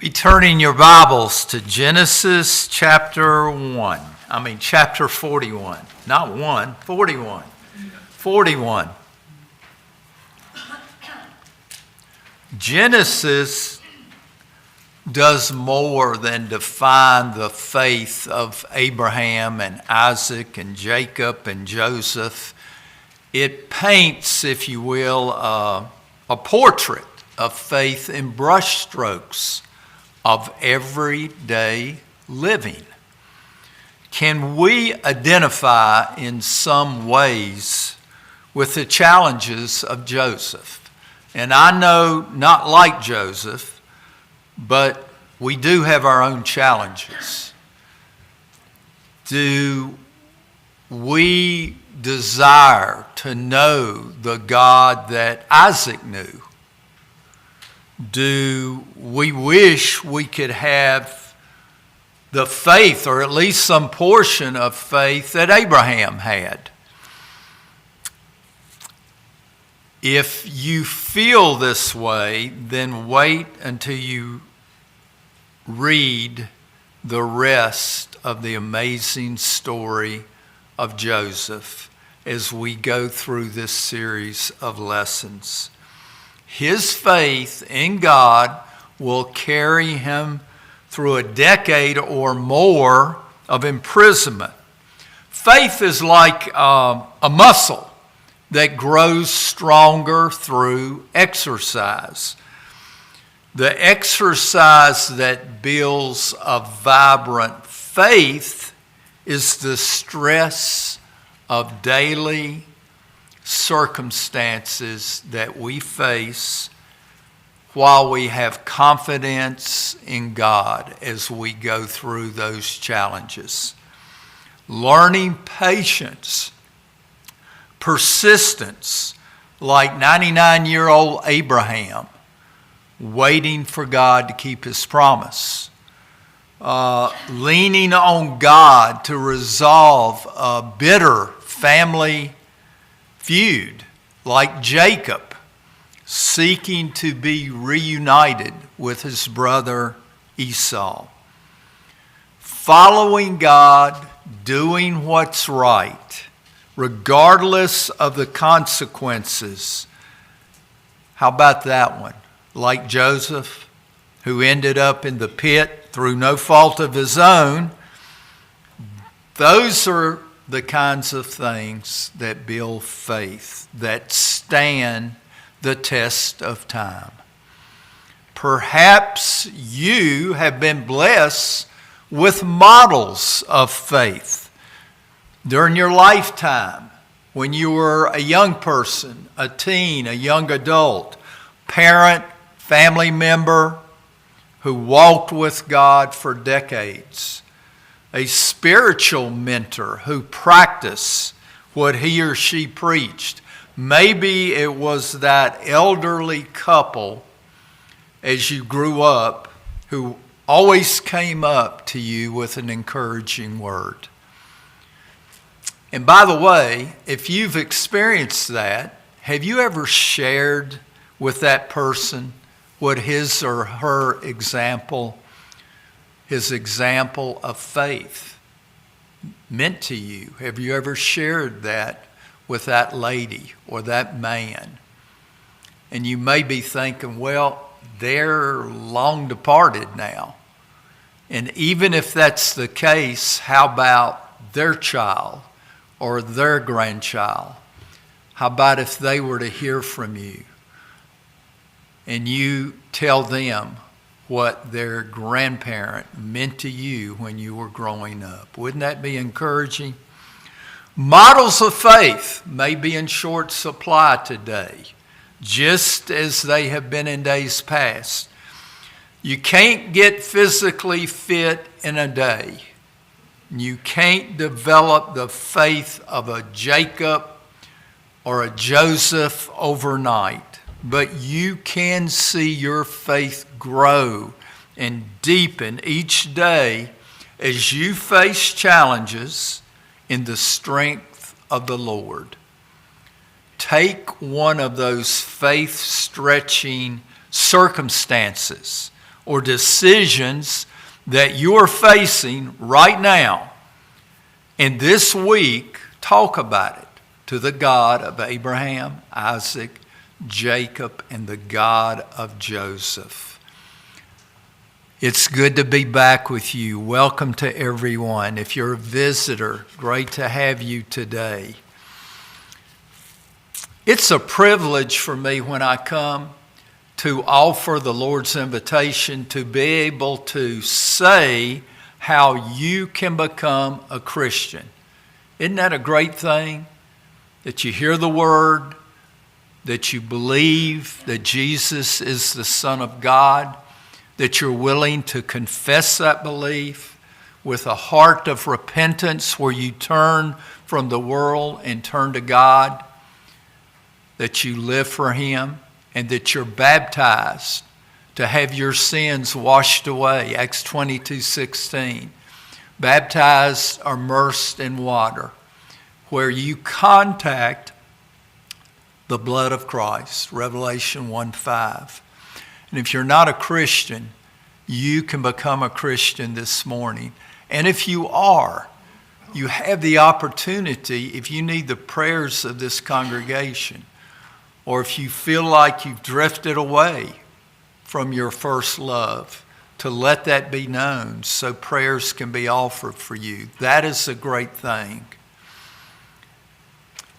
Be turning your Bibles to Genesis chapter 41. Not 1, 41. 41. Genesis does more than define the faith of Abraham and Isaac and Jacob and Joseph. It paints, if you will, a portrait of faith in brushstrokes of everyday living. Can we identify in some ways with the challenges of Joseph? And I know not like Joseph, but we do have our own challenges. Do we desire to know the God that Isaac knew? Do we wish we could have the faith, or at least some portion of faith, that Abraham had? If you feel this way, then wait until you read the rest of the amazing story of Joseph as we go through this series of lessons. His faith in God will carry him through a decade or more of imprisonment. Faith is like a muscle that grows stronger through exercise. The exercise that builds a vibrant faith is the stress of daily circumstances that we face while we have confidence in God as we go through those challenges. Learning patience, persistence, like 99-year-old Abraham, waiting for God to keep his promise. Leaning on God to resolve a bitter family feud, like Jacob, seeking to be reunited with his brother Esau. Following God, doing what's right, regardless of the consequences. How about that one? Like Joseph, who ended up in the pit through no fault of his own. Those are the kinds of things that build faith, that stand the test of time. Perhaps you have been blessed with models of faith during your lifetime, when you were a young person, a teen, a young adult, parent, family member who walked with God for decades. A spiritual mentor who practiced what he or she preached. Maybe it was that elderly couple as you grew up who always came up to you with an encouraging word. And by the way, if you've experienced that, have you ever shared with that person what his or her example of faith meant to you? Have you ever shared that with that lady or that man? And you may be thinking, well, they're long departed now. And even if that's the case, how about their child or their grandchild? How about if they were to hear from you and you tell them what their grandparent meant to you when you were growing up? Wouldn't that be encouraging? Models of faith may be in short supply today, just as they have been in days past. You can't get physically fit in a day. You can't develop the faith of a Jacob or a Joseph overnight. But you can see your faith grow and deepen each day as you face challenges in the strength of the Lord. Take one of those faith-stretching circumstances or decisions that you are facing right now, and this week, talk about it to the God of Abraham, Isaac, Jacob, and the God of Joseph. It's good to be back with you. Welcome to everyone. If you're a visitor, great to have you today. It's a privilege for me when I come to offer the Lord's invitation to be able to say how you can become a Christian. Isn't that a great thing? That you hear the word, that you believe that Jesus is the Son of God, that you're willing to confess that belief with a heart of repentance where you turn from the world and turn to God, that you live for Him, and that you're baptized to have your sins washed away. Acts 22:16. Baptized or immersed in water, where you contact the blood of Christ. Revelation 1:5. And if you're not a Christian, you can become a Christian this morning. And if you are, you have the opportunity, if you need the prayers of this congregation, or if you feel like you've drifted away from your first love, to let that be known so prayers can be offered for you. That is a great thing.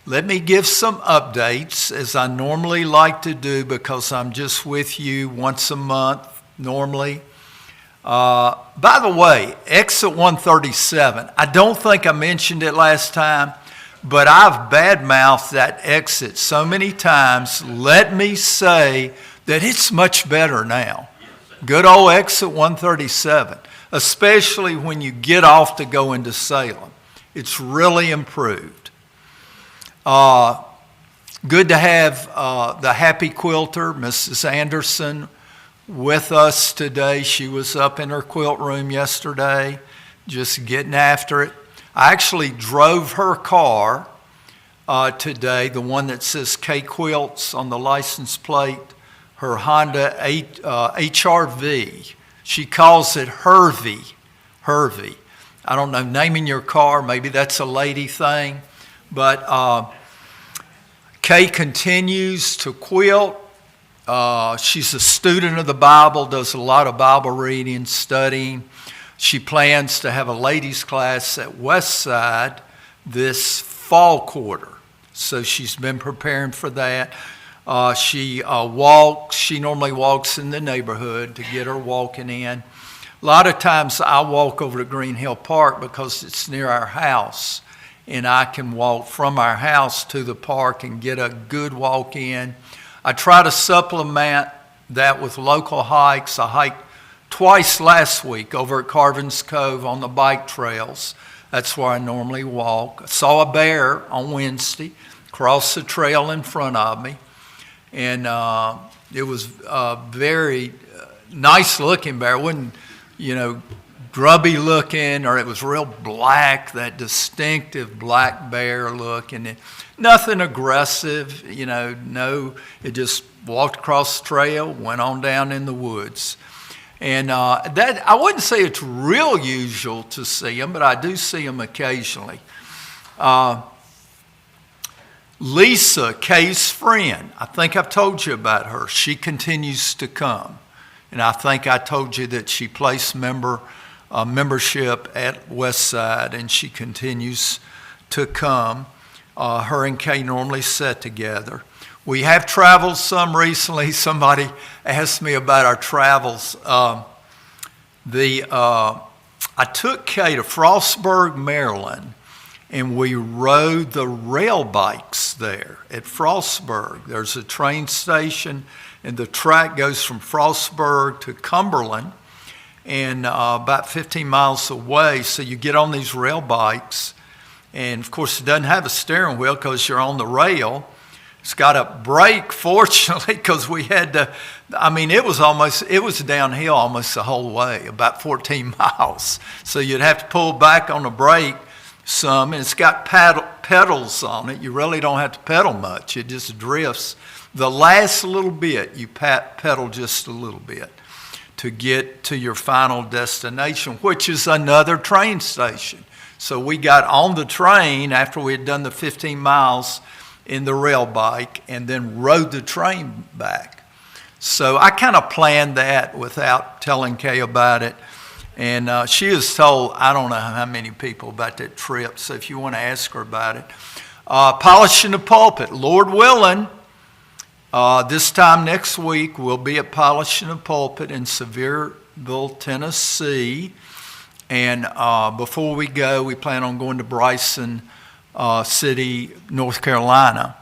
Let me give some updates, as I normally like to do, because I'm just with you once a month normally. By the way, exit 137, I don't think I mentioned it last time, but I've badmouthed that exit so many times. Let me say that it's much better now. Good old exit 137, especially when you get off to go into Salem. It's really improved. Good to have the happy quilter, Mrs. Anderson, with us today. She was up in her quilt room yesterday, just getting after it. I actually drove her car today, the one that says K Quilts on the license plate, her Honda HRV. She calls it Hervey. I don't know, naming your car, maybe that's a lady thing. But Kay continues to quilt. She's a student of the Bible, does a lot of Bible reading, studying. She plans to have a ladies' class at Westside this fall quarter. So she's been preparing for that. She walks. She normally walks in the neighborhood to get her walking in. A lot of times I walk over to Green Hill Park because it's near our house, and I can walk from our house to the park and get a good walk in. I try to supplement that with local hikes. I hiked twice last week over at Carvin's Cove on the bike trails. That's where I normally walk. I saw a bear on Wednesday cross the trail in front of me, and it was a very nice looking bear. It wasn't, grubby looking, or it was real black, that distinctive black bear look, and nothing aggressive, no, it just walked across the trail, went on down in the woods. And that, I wouldn't say it's real usual to see them, but I do see them occasionally. Lisa, Kay's friend, I think I've told you about her. She continues to come. And I think I told you that she placed membership at Westside, and she continues to come. Her and Kay normally sit together. We have traveled some recently. Somebody asked me about our travels. I took Kay to Frostburg, Maryland, and we rode the rail bikes there at Frostburg. There's a train station, and the track goes from Frostburg to Cumberland, and about 15 miles away. So you get on these rail bikes, and of course it doesn't have a steering wheel because you're on the rail. It's got a brake, fortunately, because we had to, it was downhill almost the whole way, about 14 miles. So you'd have to pull back on the brake some, and it's got pedals on it. You really don't have to pedal much. It just drifts. The last little bit, you pedal just a little bit. to get to your final destination, which is another train station. So we got on the train after we had done the 15 miles in the rail bike and then rode the train back. So I kind of planned that without telling Kay about it. And she has told, I don't know how many people about that trip, so if you want to ask her about it. Polishing the pulpit, Lord willing, this time next week we'll be at Polishing the Pulpit in Sevierville, Tennessee. And before we go, we plan on going to Bryson City, North Carolina.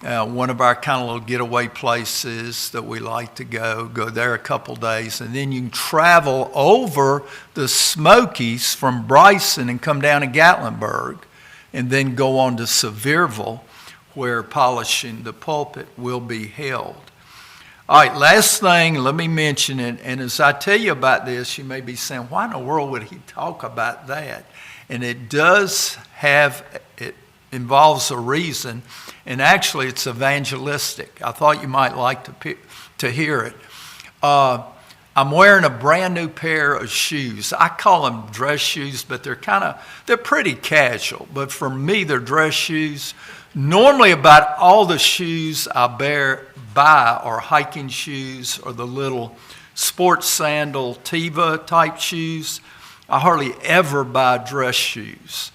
One of our kind of little getaway places that we like to go there a couple days, and then you can travel over the Smokies from Bryson and come down to Gatlinburg, and then go on to Sevierville, where Polishing the Pulpit will be held. All right, last thing, let me mention it, and as I tell you about this, you may be saying, why in the world would he talk about that? And it does have, it involves a reason, and actually it's evangelistic. I thought you might like to hear it. I'm wearing a brand new pair of shoes. I call them dress shoes, but they're pretty casual. But for me, they're dress shoes. Normally about all the shoes I buy are hiking shoes or the little sports sandal Teva type shoes. I hardly ever buy dress shoes.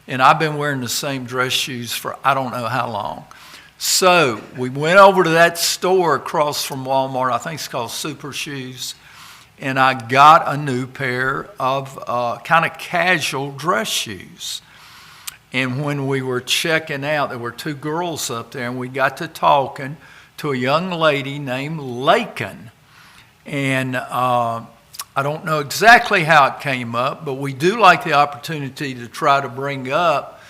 And I've been wearing the same dress shoes for I don't know how long. So we went over to that store across from Walmart. I think it's called Super Shoes. And I got a new pair of kind of casual dress shoes. And when we were checking out, there were two girls up there, and we got to talking to a young lady named Lakin. And I don't know exactly how it came up, but we do like the opportunity to try to bring up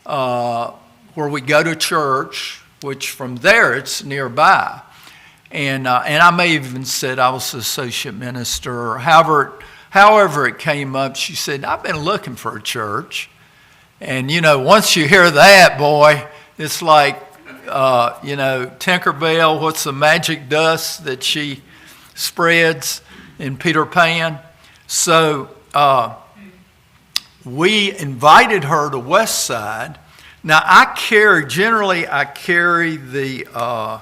where we go to church, which from there it's nearby. And I may have even said I was the associate minister, or however it came up. She said, I've been looking for a church. And, once you hear that, boy, it's like, Tinkerbell, what's the magic dust that she spreads in Peter Pan? So we invited her to West Side. Now, I carry the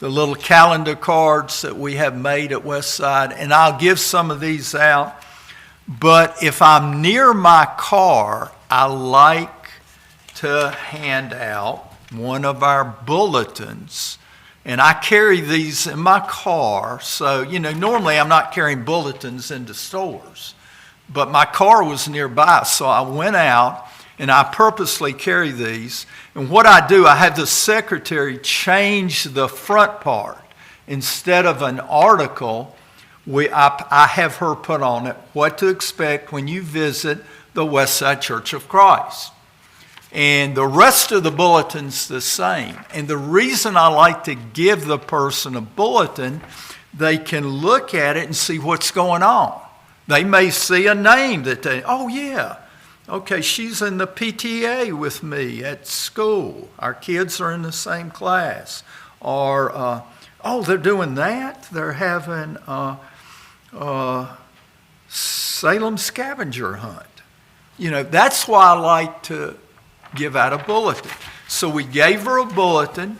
little calendar cards that we have made at West Side, and I'll give some of these out. But if I'm near my car, I like to hand out one of our bulletins. And I carry these in my car. So, normally I'm not carrying bulletins into stores. But my car was nearby, so I went out and I purposely carry these. And what I do, I have the secretary change the front part. Instead of an article, I have her put on it what to expect when you visit the Westside Church of Christ. And the rest of the bulletin's the same. And the reason I like to give the person a bulletin, they can look at it and see what's going on. They may see a name that oh yeah, okay, she's in the PTA with me at school. Our kids are in the same class. Or, oh, they're doing that? They're having Salem scavenger hunt. That's why I like to give out a bulletin. So we gave her a bulletin,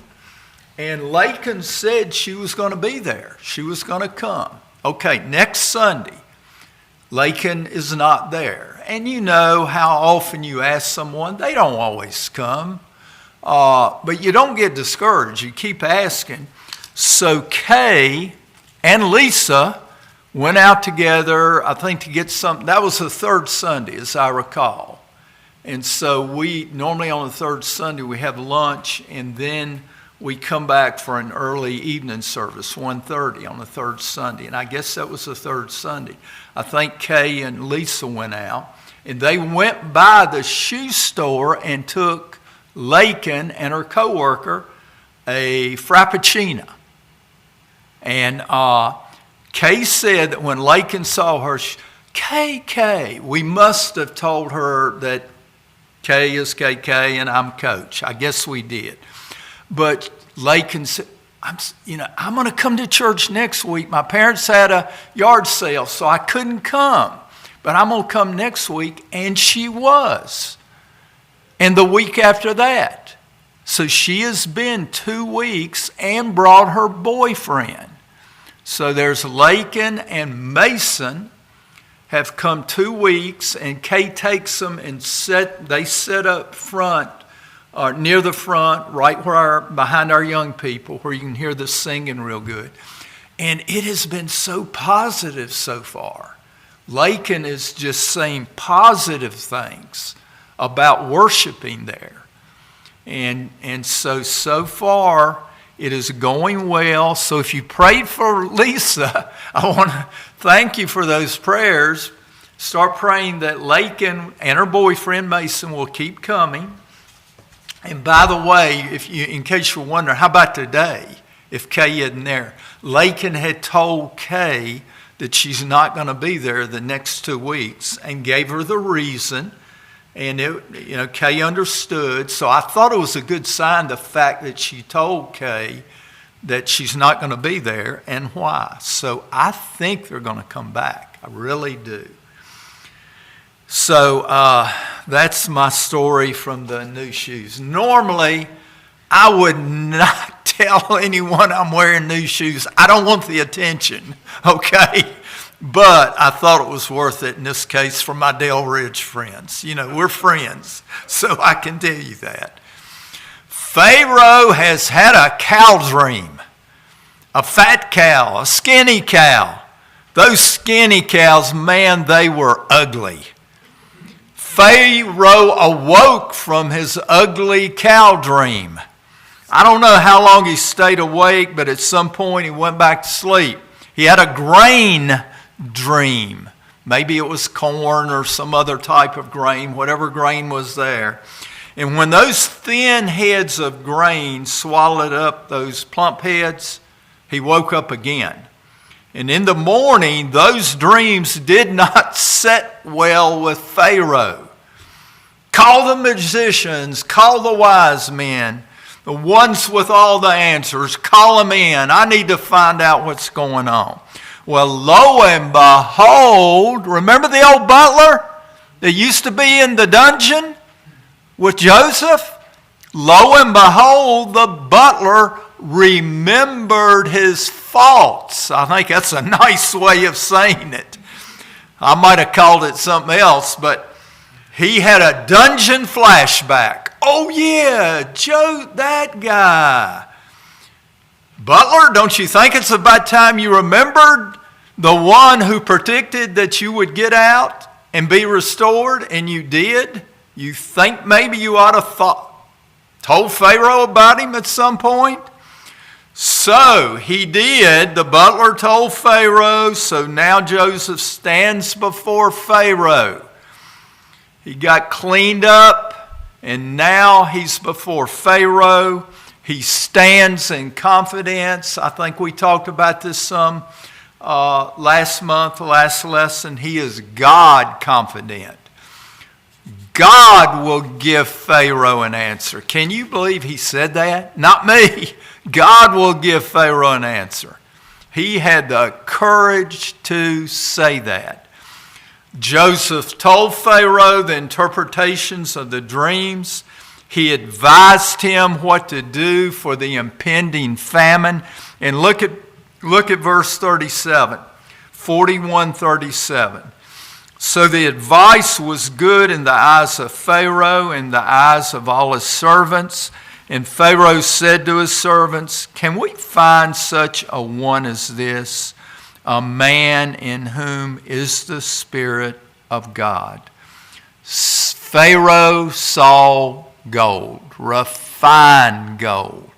and Lakin said she was going to be there. She was going to come. Okay, next Sunday, Lakin is not there. And you know how often you ask someone, they don't always come. But you don't get discouraged. You keep asking. So Kay and Lisa went out together, I think, to get something. That was the third Sunday, as I recall. And so we normally on the third Sunday, we have lunch, and then we come back for an early evening service, 1:30 on the third Sunday. And I guess that was the third Sunday. I think Kay and Lisa went out, and they went by the shoe store and took Lakin and her coworker a Frappuccino. And Kay said that when Lakin saw her, Kay, we must have told her that Kay is KK and I'm coach. I guess we did. But Lakin said, I'm going to come to church next week. My parents had a yard sale, so I couldn't come. But I'm going to come next week. And she was. And the week after that. So she has been 2 weeks and brought her boyfriend. So there's Lakin and Mason have come 2 weeks, and Kay takes them and they sit up front, near the front, right behind our young people, where you can hear the singing real good. And it has been so positive so far. Lakin is just saying positive things about worshiping there. And so far, it is going well. So if you prayed for Lisa, I want to thank you for those prayers. Start praying that Lakin and her boyfriend Mason will keep coming. And by the way, in case you're wondering, how about today, if Kay isn't there? Lakin had told Kay that she's not going to be there the next 2 weeks and gave her the reason. And Kay understood. So I thought it was a good sign, the fact that she told Kay that she's not going to be there and why. So I think they're going to come back. I really do. So that's my story from the new shoes. Normally, I would not tell anyone I'm wearing new shoes. I don't want the attention, okay? But I thought it was worth it in this case for my Dale Ridge friends. We're friends, so I can tell you that. Pharaoh has had a cow dream. A fat cow, a skinny cow. Those skinny cows, man, they were ugly. Pharaoh awoke from his ugly cow dream. I don't know how long he stayed awake, but at some point he went back to sleep. He had a grain dream. Maybe it was corn or some other type of grain, whatever grain was there. And when those thin heads of grain swallowed up those plump heads, he woke up again. And in the morning, those dreams did not set well with Pharaoh. Call the magicians, call the wise men, the ones with all the answers, call them in. I need to find out what's going on. Well, lo and behold, remember the old butler that used to be in the dungeon with Joseph? Lo and behold, the butler remembered his faults. I think that's a nice way of saying it. I might have called it something else, but he had a dungeon flashback. Oh yeah, Joe, that guy. Butler, don't you think it's about time you remembered the one who predicted that you would get out and be restored, and you did? You think maybe you ought to told Pharaoh about him at some point? So he did. The butler told Pharaoh, so now Joseph stands before Pharaoh. He got cleaned up, and now he's before Pharaoh. He stands in confidence. I think we talked about this some last month, last lesson. He is God confident. God will give Pharaoh an answer. Can you believe he said that? Not me. God will give Pharaoh an answer. He had the courage to say that. Joseph told Pharaoh the interpretations of the dreams. He advised him what to do for the impending famine. And look at verse 37, 41:37. So the advice was good in the eyes of Pharaoh and the eyes of all his servants. And Pharaoh said to his servants, "Can we find such a one as this, a man in whom is the Spirit of God?" Pharaoh saw gold, refined gold,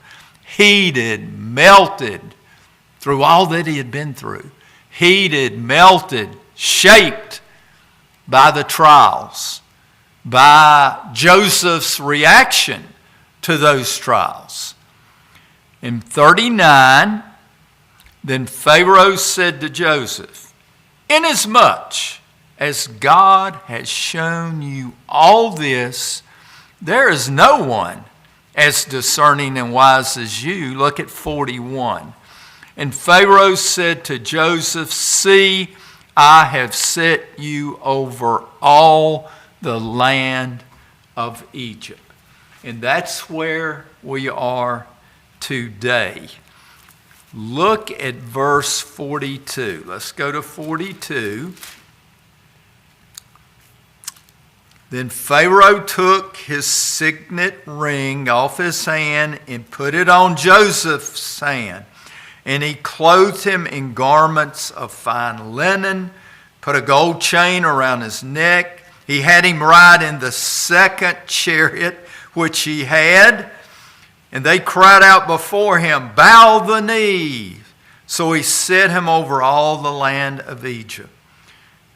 heated, melted through all that he had been through. Heated, melted, shaped by the trials, by Joseph's reaction to those trials. In 39, then Pharaoh said to Joseph, "Inasmuch as God has shown you all this, there is no one as discerning and wise as you. Look at 41. And Pharaoh said to Joseph, see, I have set you over all the land of Egypt. And that's where we are today. Look at verse 42. Let's go to 42. Then Pharaoh took his signet ring off his hand and put it on Joseph's hand. And he clothed him in garments of fine linen, put a gold chain around his neck. He had him ride in the second chariot which he had. And they cried out before him, bow the knee. So he set him over all the land of Egypt.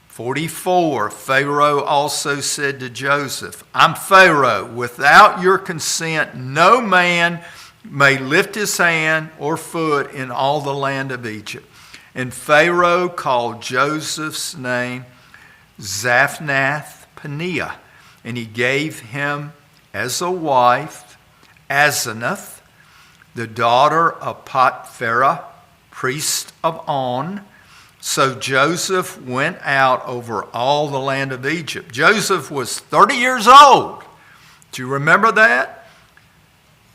44, Pharaoh also said to Joseph, I'm Pharaoh. Without your consent, no man may lift his hand or foot in all the land of Egypt. And Pharaoh called Joseph's name Zaphnath-Paneah, and he gave him as a wife Asenath, the daughter of Potpharah, priest of On. So Joseph went out over all the land of Egypt. Joseph was 30 years old. Do you remember that?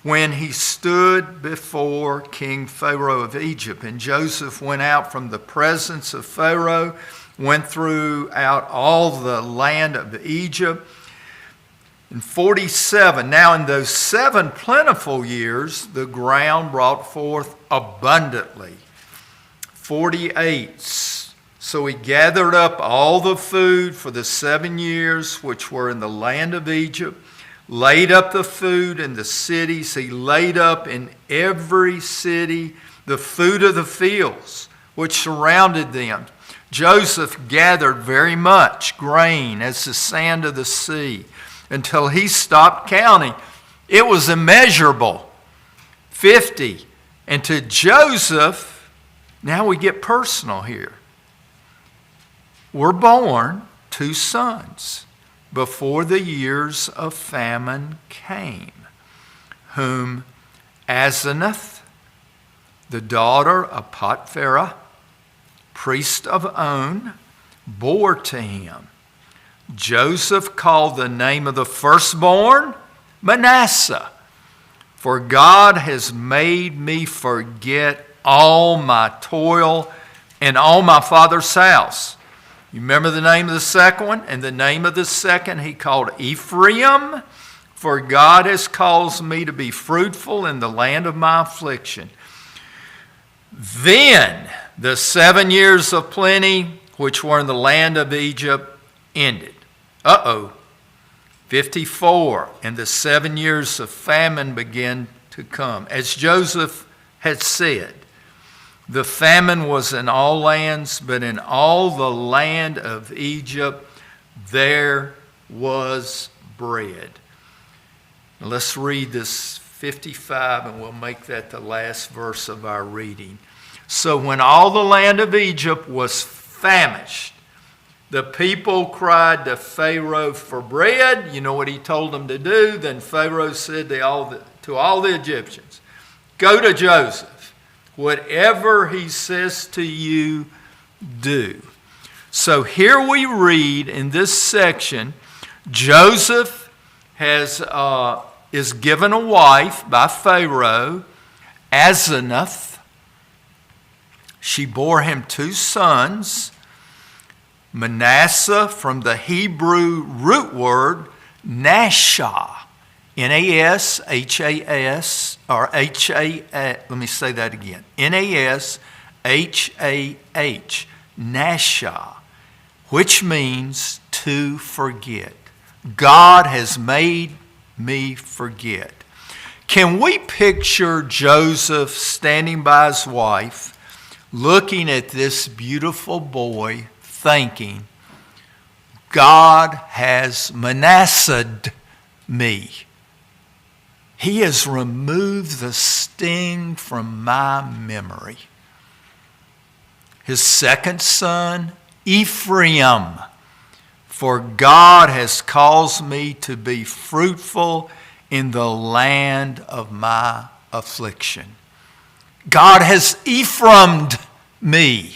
When he stood before King Pharaoh of Egypt. And Joseph went out from the presence of Pharaoh, went throughout all the land of Egypt. In 47, now in those 7 plentiful years, the ground brought forth abundantly. 48, so he gathered up all the food for the 7 years which were in the land of Egypt, laid up the food in the cities. He laid up in every city the food of the fields which surrounded them. Joseph gathered very much grain as the sand of the sea until he stopped counting. It was immeasurable. 50. And to Joseph, now we get personal here, were born 2 sons before the years of famine came, whom Asenath, the daughter of Potpharah, priest of On, bore to him. Joseph called the name of the firstborn Manasseh, for God has made me forget all my toil and all my father's house. You remember the name of the second one? And the name of the second he called Ephraim, for God has caused me to be fruitful in the land of my affliction. Then the 7 years of plenty which were in the land of Egypt ended. 54, and the 7 years of famine began to come. As Joseph had said, the famine was in all lands, but in all the land of Egypt there was bread. Now let's read this 55, and we'll make that the last verse of our reading. So when all the land of Egypt was famished, the people cried to Pharaoh for bread. You know what he told them to do? Then Pharaoh said to all the Egyptians, go to Joseph. Whatever he says to you, do. So here we read in this section, Joseph is given a wife by Pharaoh, Asenath. She bore him 2 sons, Manasseh, from the Hebrew root word Nashah, N-A-S-H-A-S, or H-A, let me say that again, N-A-S-H-A-H, Nashah, which means to forget. God has made me forget. Can we picture Joseph standing by his wife, looking at this beautiful boy, thinking, God has Manasseh'd me. He has removed the sting from my memory. His second son, Ephraim, for God has caused me to be fruitful in the land of my affliction. God has Ephraim'd me.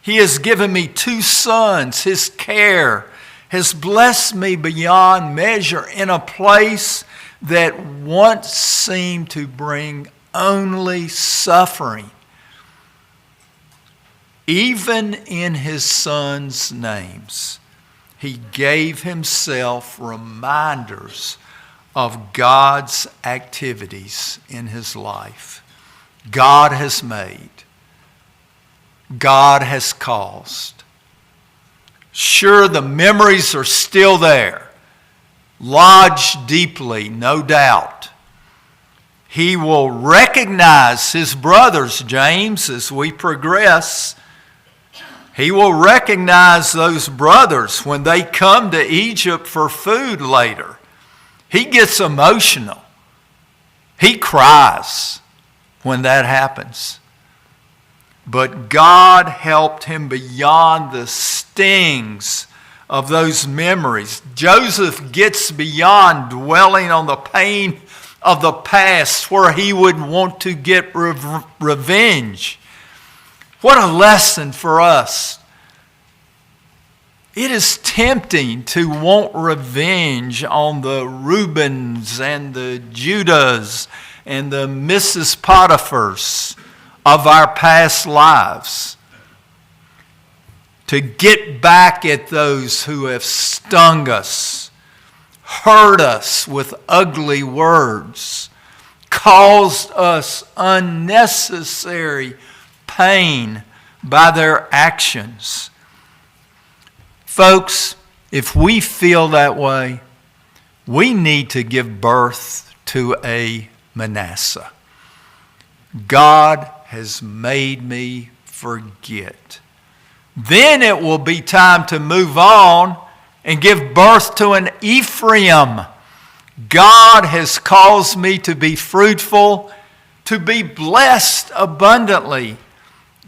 He has given me 2 sons. His care has blessed me beyond measure in a place that once seemed to bring only suffering. Even in his sons' names, he gave himself reminders of God's activities in his life. God has made. God has caused. Sure, the memories are still there, lodged deeply, no doubt. He will recognize his brothers, James, as we progress. He will recognize those brothers when they come to Egypt for food later. He gets emotional. He cries when that happens. But God helped him beyond the stings of those memories. Joseph gets beyond dwelling on the pain of the past where he would want to get revenge. What a lesson for us. It is tempting to want revenge on the Reubens and the Judahs and the Mrs. Potiphars of our past lives. To get back at those who have stung us, hurt us with ugly words, caused us unnecessary pain by their actions. Folks, if we feel that way, we need to give birth to a Manasseh. God has made me forget. Then it will be time to move on and give birth to an Ephraim. God has caused me to be fruitful, to be blessed abundantly.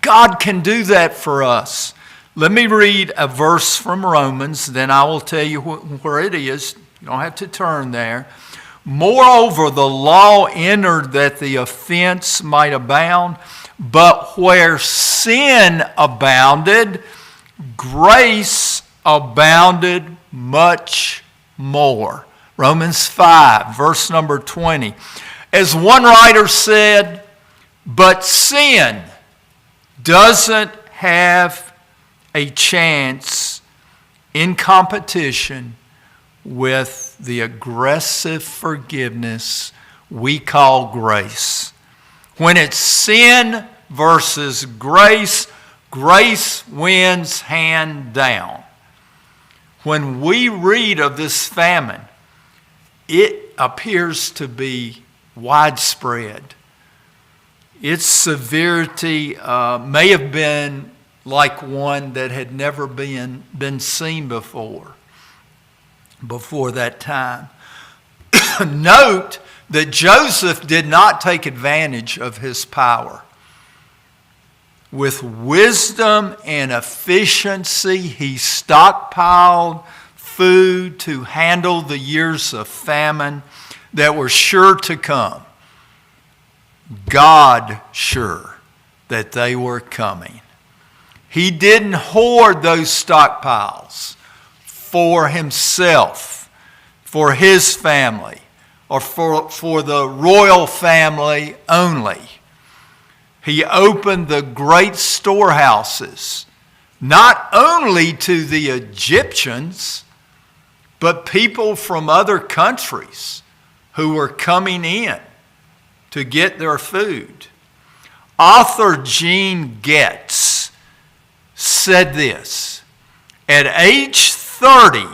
God can do that for us. Let me read a verse from Romans, then I will tell you where it is. You don't have to turn there. Moreover, the law entered that the offense might abound, but where sin abounded, grace abounded much more. Romans 5, verse number 20. As one writer said, but sin doesn't have a chance in competition with the aggressive forgiveness we call grace. When it's sin versus grace, grace wins hand down. When we read of this famine, it appears to be widespread. Its severity may have been like one that had never been seen before that time. Note that Joseph did not take advantage of his power. With wisdom and efficiency, he stockpiled food to handle the years of famine that were sure to come. God sure that they were coming. He didn't hoard those stockpiles for himself, for his family, or for the royal family only. He opened the great storehouses, not only to the Egyptians, but people from other countries who were coming in to get their food. Author Gene Getz said this: at age 30,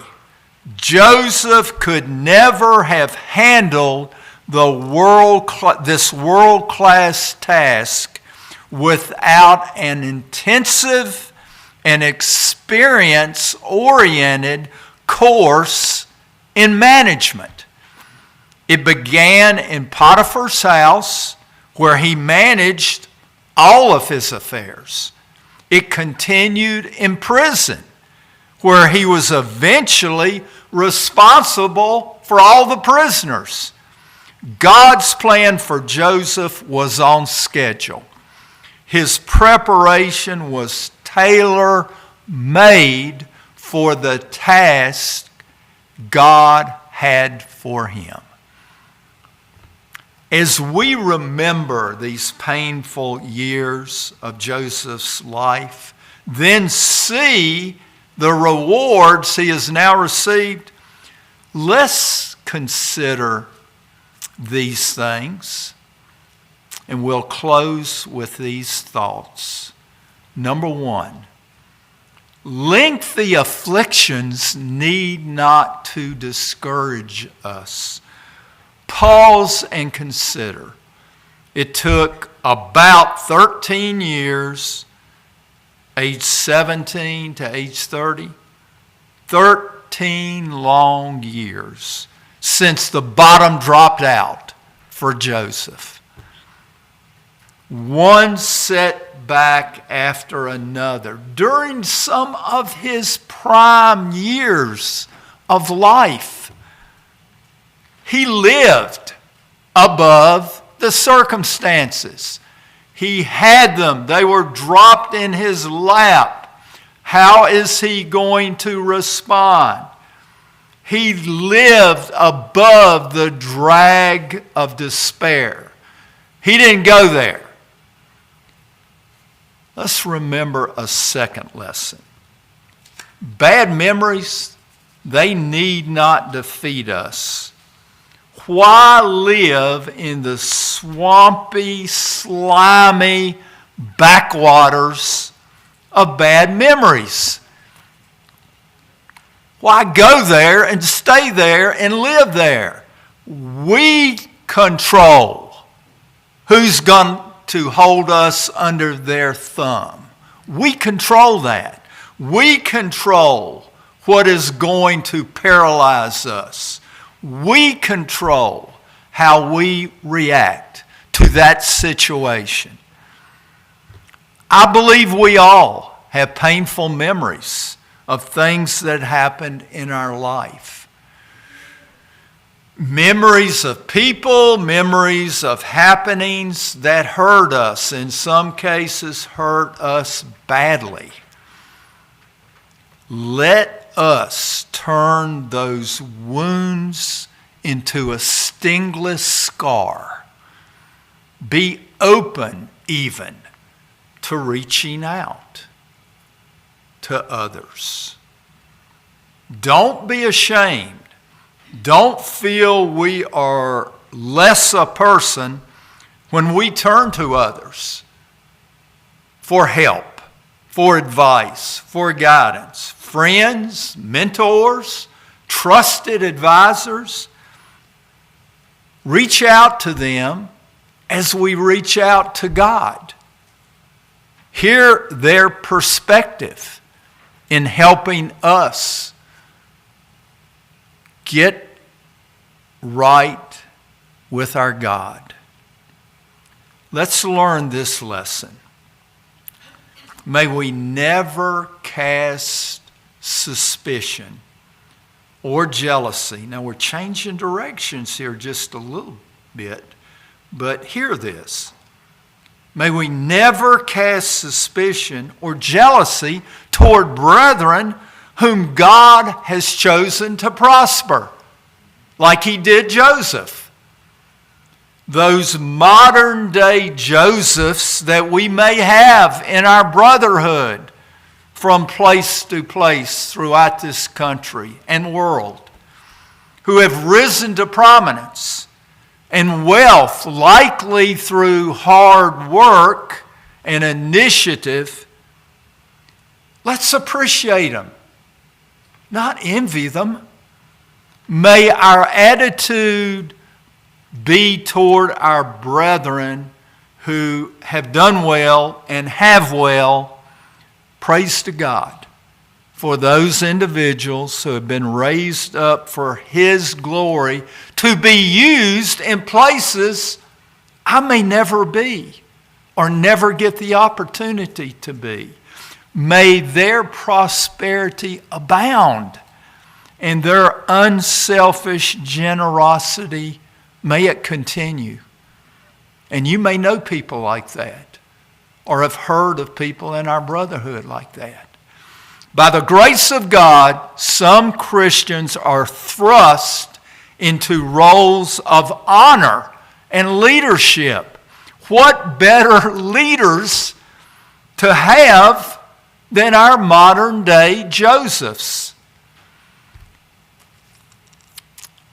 Joseph could never have handled this world-class task without an intensive and experience-oriented course in management. It began in Potiphar's house, where he managed all of his affairs. It continued in prison, where he was eventually responsible for all the prisoners. God's plan for Joseph was on schedule. His preparation was tailor-made for the task God had for him. As we remember these painful years of Joseph's life, then see the rewards he has now received, let's consider these things. And we'll close with these thoughts. Number one, lengthy afflictions need not to discourage us. Pause and consider. It took about 13 years, age 17 to age 30, 13 long years since the bottom dropped out for Joseph. One setback after another during some of his prime years of life. He lived above the circumstances. He had them. They were dropped in his lap. How is he going to respond? He lived above the drag of despair. He didn't go there. Let's remember a second lesson. Bad memories, they need not defeat us. Why live in the swampy, slimy backwaters of bad memories? Why go there and stay there and live there? We control who's going to hold us under their thumb. We control that. We control what is going to paralyze us. We control how we react to that situation. I believe we all have painful memories of things that happened in our life. Memories of people, memories of happenings that hurt us, in some cases hurt us badly. Let us turn those wounds into a stingless scar. Be open even to reaching out to others. Don't be ashamed. Don't feel we are less a person when we turn to others for help, for advice, for guidance. Friends, mentors, trusted advisors. Reach out to them as we reach out to God. Hear their perspective in helping us get right with our God. Let's learn this lesson. May we never cast suspicion or jealousy. Now we're changing directions here just a little bit, but hear this. May we never cast suspicion or jealousy toward brethren whom God has chosen to prosper, like he did Joseph. Those modern day Josephs that we may have in our brotherhood from place to place throughout this country and world, who have risen to prominence and wealth, likely through hard work and initiative. Let's appreciate them, not envy them. May our attitude be toward our brethren who have done well and have well. Praise to God for those individuals who have been raised up for his glory to be used in places I may never be or never get the opportunity to be. May their prosperity abound and their unselfish generosity May it continue. And you may know people like that, or have heard of people in our brotherhood like that. By the grace of God, some Christians are thrust into roles of honor and leadership. What better leaders to have than our modern day Josephs?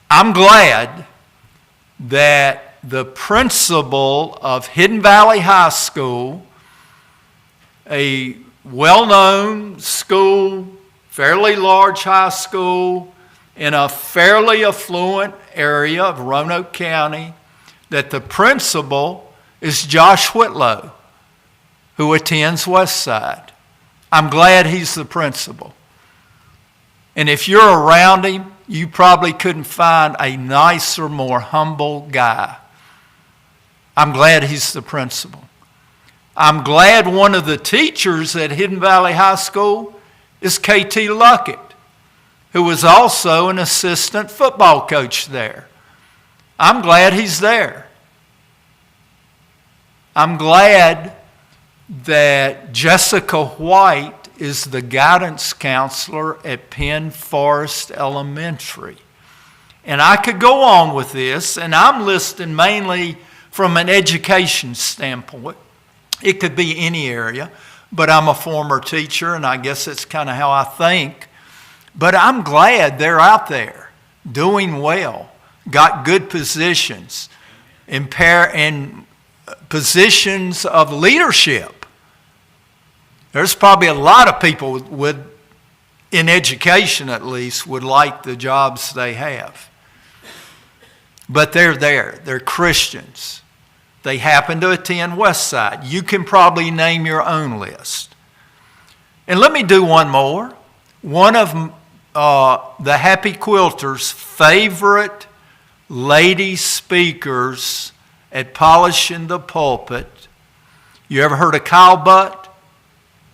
I'm glad that the principal of Hidden Valley High School, a well-known school, fairly large high school in a fairly affluent area of Roanoke County, that the principal is Josh Whitlow, who attends Westside. I'm glad he's the principal. And if you're around him, you probably couldn't find a nicer, more humble guy. I'm glad he's the principal. I'm glad one of the teachers at Hidden Valley High School is K.T. Luckett, who was also an assistant football coach there. I'm glad he's there. I'm glad that Jessica White is the guidance counselor at Penn Forest Elementary. And I could go on with this, and I'm listing mainly from an education standpoint. It could be any area, but I'm a former teacher, and I guess that's kind of how I think. But I'm glad they're out there doing well, got good positions, and positions of leadership. There's probably a lot of people in education at least, would like the jobs they have. But they're there. They're Christians. They happen to attend Westside. You can probably name your own list. And let me do one more. One of the Happy Quilter's favorite lady speakers at Polishing the Pulpit. You ever heard of Kyle Butt?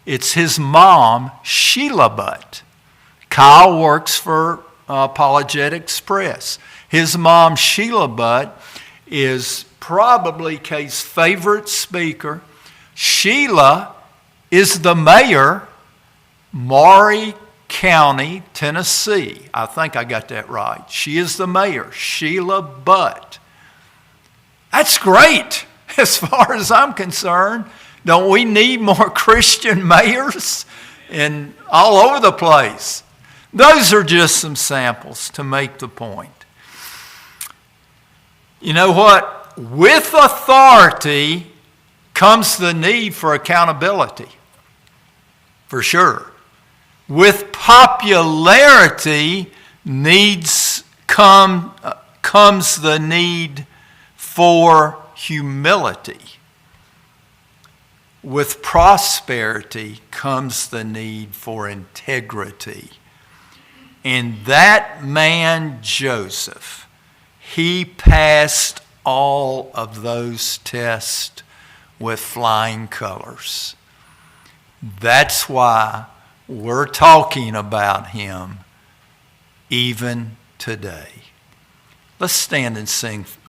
It's his mom, Sheila Butt. Kyle works for Apologetics Press. His mom, Sheila Butt, is probably Kay's favorite speaker. Sheila is the mayor, Maury County, Tennessee. I think I got that right. She is the mayor, Sheila Butt. That's great as far as I'm concerned. Don't we need more Christian mayors and all over the place? Those are just some samples to make the point. You know what? With authority comes the need for accountability, for sure. With popularity comes the need for humility. With prosperity comes the need for integrity. And that man, Joseph, he passed all of those tests with flying colors. That's why we're talking about him even today. Let's stand and sing